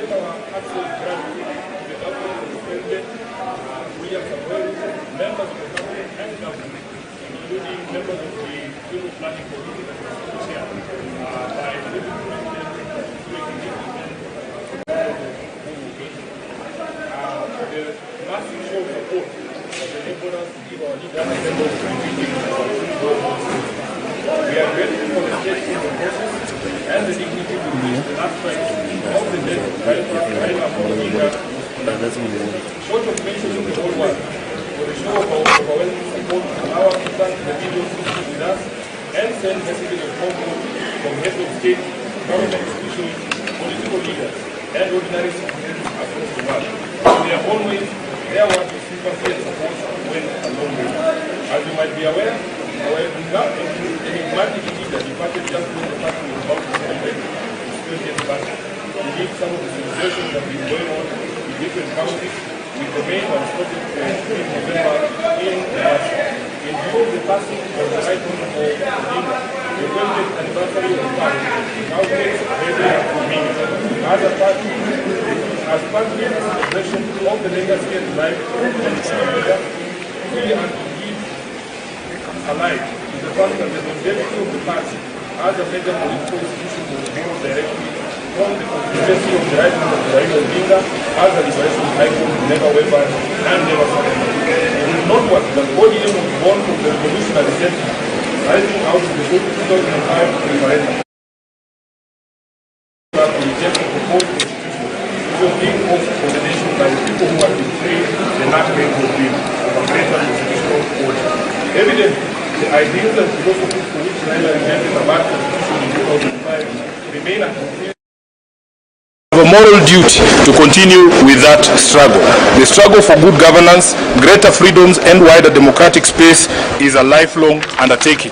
extend our heartfelt gratitude to the government of the President, William Samoei, members of the cabinet and government, including members of the Funeral Planning Committee that was chaired by the Deputy President, the massive show of support that enabled us to give our leaders members of the meeting. We are grateful for the state in the process and the dignity with which the last fight of the death of Raila Odinga, short of mentioning the whole world, for the show of our overwhelming support to our thank individuals with us and send messages of comfort from heads of state, government institutions, political leaders, and ordinary citizens across the world. They are always there were to sympathy and support went a long way. As you might be aware, our enigmatic leader departed just when the party was about to celebrate its 20th birthday. Indeed, some of the celebrations have been going on in different counties, with the main one started in November in Mombasa. In view of the passing of the right honorable Odinga, the 20th anniversary of the party now takes a heavy meaning. As part of the celebration of the legacy and life of the leader, we are indeed alive to the fact that the longevity of the party as a major political institution was born directly from the consistency of the right hand of Raila Odinga as a liberation icon, never wavered and never surrendered. It is noteworthy that ODM was born from the revolutionary sentiment, rising out of the 2005 referendum. To reject the proposed constitution, which was being forced for the nation by the people who had betrayed the national bill of a greater constitutional order. Evidently, the ideals and philosophies for which Raila rejected a bad constitution in 2005 remain unfulfilled. We have a moral duty to continue with that struggle. The struggle for good governance, greater freedoms, and wider democratic space is a lifelong undertaking.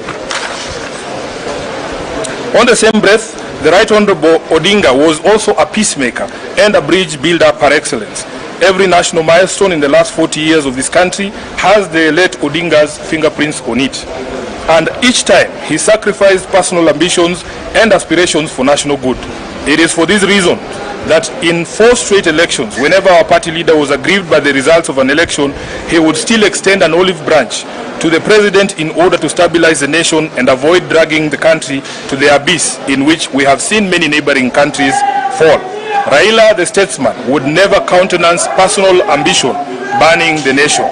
On the same breath, the Right Honorable Odinga was also a peacemaker and a bridge builder par excellence. Every national milestone in the last 40 years of this country has the late Odinga's fingerprints on it. And each time, he sacrificed personal ambitions and aspirations for national good. It is for this reason that in 4 straight elections, whenever our party leader was aggrieved by the results of an election, he would still extend an olive branch to the president in order to stabilize the nation and avoid dragging the country to the abyss in which we have seen many neighboring countries fall. Raila, the statesman, would never countenance personal ambition burning the nation.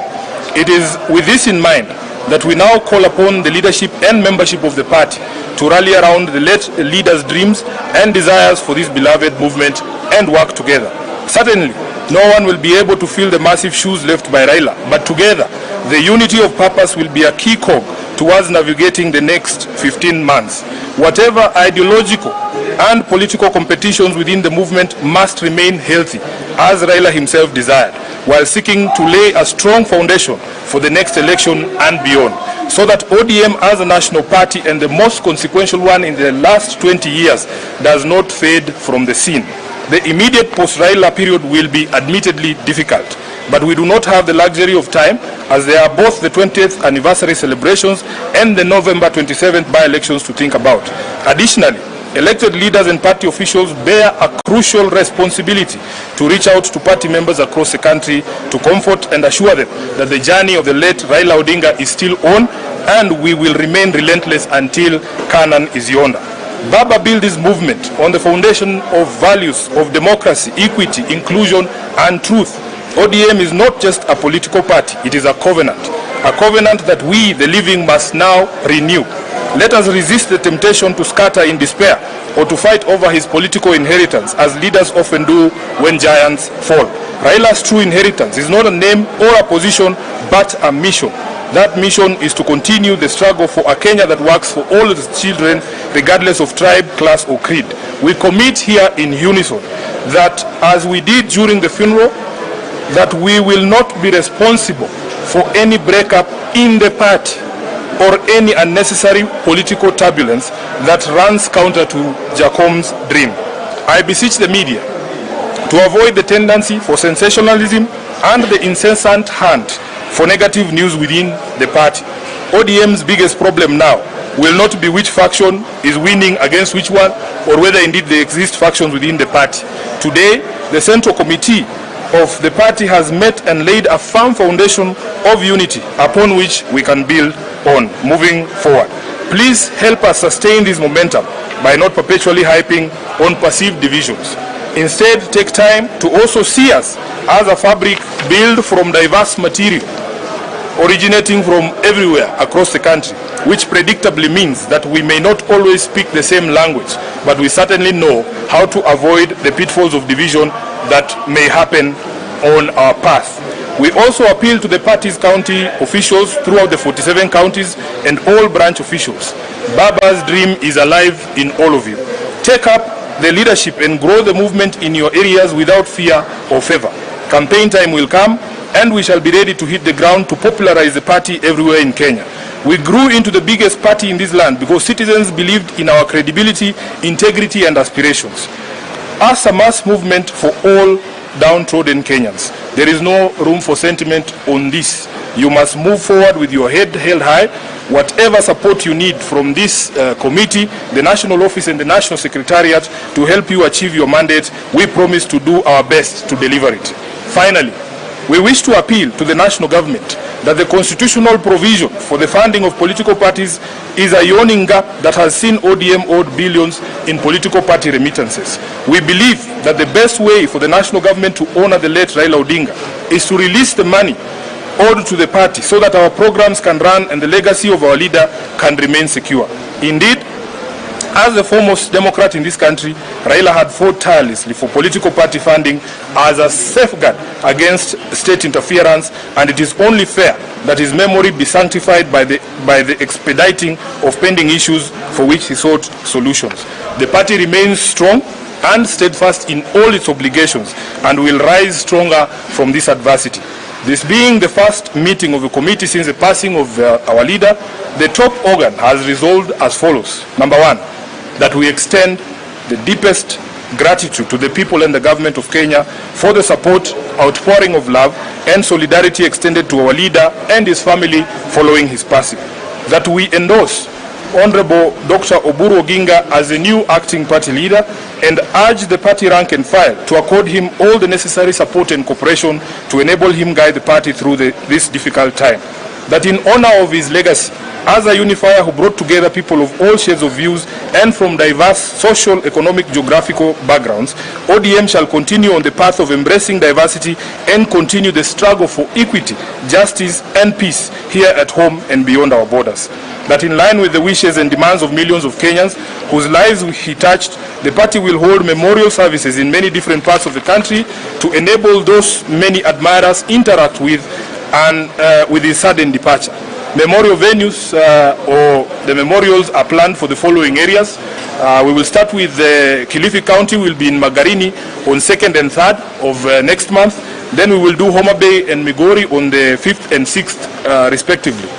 It is with this in mind that we now call upon the leadership and membership of the party to rally around the late leader's dreams and desires for this beloved movement and work together. Certainly, no one will be able to fill the massive shoes left by Raila, but together, the unity of purpose will be a key cog towards navigating the next 15 months. Whatever ideological and political competitions within the movement must remain healthy, as Raila himself desired, while seeking to lay a strong foundation for the next election and beyond, so that ODM as a national party and the most consequential one in the last 20 years does not fade from the scene. The immediate post-Raila period will be admittedly difficult, but we do not have the luxury of time, as there are both the 20th anniversary celebrations and the November 27th by-elections to think about. Additionally, elected leaders and party officials bear a crucial responsibility to reach out to party members across the country to comfort and assure them that the journey of the late Raila Odinga is still on, and we will remain relentless until Canaan is yonder. Baba built this movement on the foundation of values of democracy, equity, inclusion, and truth. ODM is not just a political party, it is a covenant that we, the living, must now renew. Let us resist the temptation to scatter in despair or to fight over his political inheritance, as leaders often do when giants fall. Raila's true inheritance is not a name or a position, but a mission. That mission is to continue the struggle for a Kenya that works for all its children, regardless of tribe, class, or creed. We commit here in unison that, as we did during the funeral, that we will not be responsible for any breakup in the party or any unnecessary political turbulence that runs counter to Jacom's dream. I beseech the media to avoid the tendency for sensationalism and the incessant hunt for negative news within the party. ODM's biggest problem now will not be which faction is winning against which one, or whether indeed there exist factions within the party. Today, the Central Committee of the party has met and laid a firm foundation of unity upon which we can build on moving forward. Please help us sustain this momentum by not perpetually hyping on perceived divisions. Instead, take time to also see us as a fabric built from diverse material originating from everywhere across the country, which predictably means that we may not always speak the same language, but we certainly know how to avoid the pitfalls of division that may happen on our path. We also appeal to the party's county officials throughout the 47 counties and all branch officials. Baba's dream is alive in all of you. Take up the leadership and grow the movement in your areas without fear or favor. Campaign time will come, and we shall be ready to hit the ground to popularize the party everywhere in Kenya. We grew into the biggest party in this land because citizens believed in our credibility, integrity, and aspirations. As a mass movement for all downtrodden Kenyans, there is no room for sentiment on this. You must move forward with your head held high. Whatever support you need from this committee, the National Office and the National Secretariat to help you achieve your mandate, we promise to do our best to deliver it. Finally, we wish to appeal to the national government that the constitutional provision for the funding of political parties is a yawning gap that has seen ODM owed billions in political party remittances. We believe that the best way for the national government to honor the late Raila Odinga is to release the money owed to the party so that our programs can run and the legacy of our leader can remain secure. Indeed, as the foremost Democrat in this country, Raila had fought tirelessly for political party funding as a safeguard against state interference, and it is only fair that his memory be sanctified by the expediting of pending issues for which he sought solutions. The party remains strong and steadfast in all its obligations and will rise stronger from this adversity. This being the first meeting of the committee since the passing of our leader, the top organ has resolved as follows. Number one, that we extend the deepest gratitude to the people and the government of Kenya for the support, outpouring of love and solidarity extended to our leader and his family following his passing. That we endorse Honorable Dr. Oburu Oginga as the new acting party leader and urge the party rank and file to accord him all the necessary support and cooperation to enable him guide the party through this difficult time. That in honor of his legacy as a unifier who brought together people of all shades of views and from diverse social, economic, geographical backgrounds, ODM shall continue on the path of embracing diversity and continue the struggle for equity, justice and peace here at home and beyond our borders. That in line with the wishes and demands of millions of Kenyans whose lives he touched, the party will hold memorial services in many different parts of the country to enable those many admirers interact with and with his sudden departure. Memorial venues or the memorials are planned for the following areas. We will start with Kilifi County, will be in Magarini on 2nd and 3rd of next month. Then we will do Homa Bay and Migori on the 5th and 6th respectively.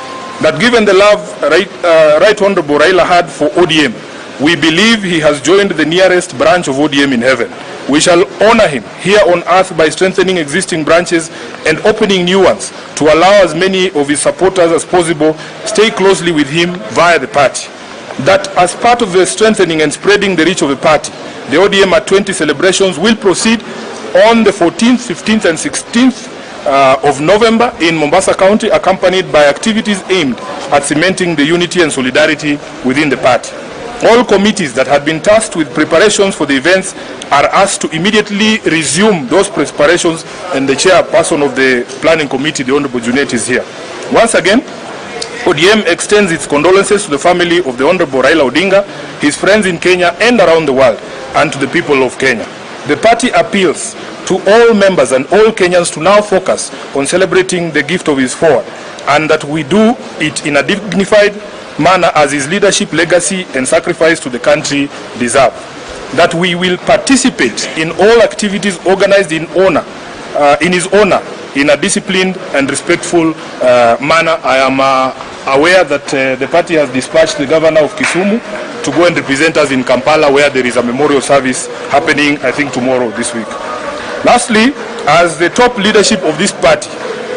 That given the love Right Honorable Raila had for ODM, we believe he has joined the nearest branch of ODM in heaven. We shall honor him here on earth by strengthening existing branches and opening new ones to allow as many of his supporters as possible stay closely with him via the party. That as part of the strengthening and spreading the reach of the party, the ODM at 20 celebrations will proceed on the 14th, 15th and 16th of November in Mombasa County, accompanied by activities aimed at cementing the unity and solidarity within the party. All committees that had been tasked with preparations for the events are asked to immediately resume those preparations, and the chairperson of the planning committee, the Honorable Junet, is here. Once again, ODM extends its condolences to the family of the Honorable Raila Odinga, his friends in Kenya and around the world, and to the people of Kenya. The party appeals to all members and all Kenyans to now focus on celebrating the gift of his forward, and that we do it in a dignified manner as his leadership, legacy and sacrifice to the country deserve. That we will participate in all activities organized in his honor in a disciplined and respectful manner. I am aware that the party has dispatched the governor of Kisumu to go and represent us in Kampala, where there is a memorial service happening, I think, tomorrow this week. Lastly, as the top leadership of this party,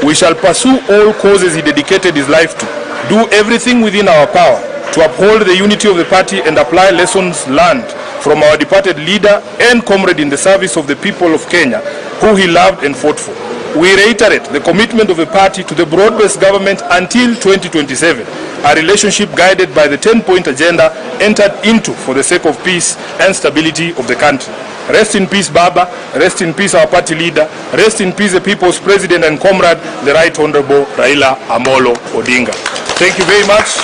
we shall pursue all causes he dedicated his life to, do everything within our power to uphold the unity of the party and apply lessons learned from our departed leader and comrade in the service of the people of Kenya, who he loved and fought for. We reiterate the commitment of the party to the broad-based government until 2027, a relationship guided by the 10-point agenda entered into for the sake of peace and stability of the country. Rest in peace, Baba. Rest in peace, our party leader. Rest in peace, the people's president and comrade, the Right Honorable Raila Amolo Odinga. Thank you very much,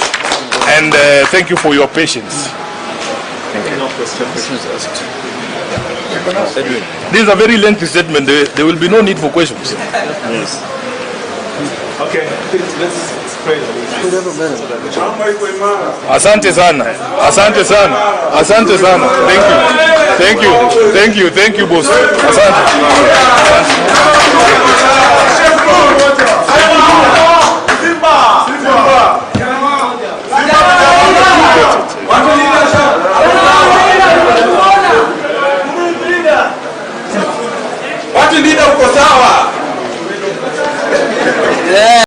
and thank you for your patience. This is a very lengthy statement. There will be no need for questions. Yes. Okay, let's pray. Asante sana. Asante sana. Asante sana. Thank you. Thank you. Thank you. Thank you, boss. Asante. Watu leader uko sawa.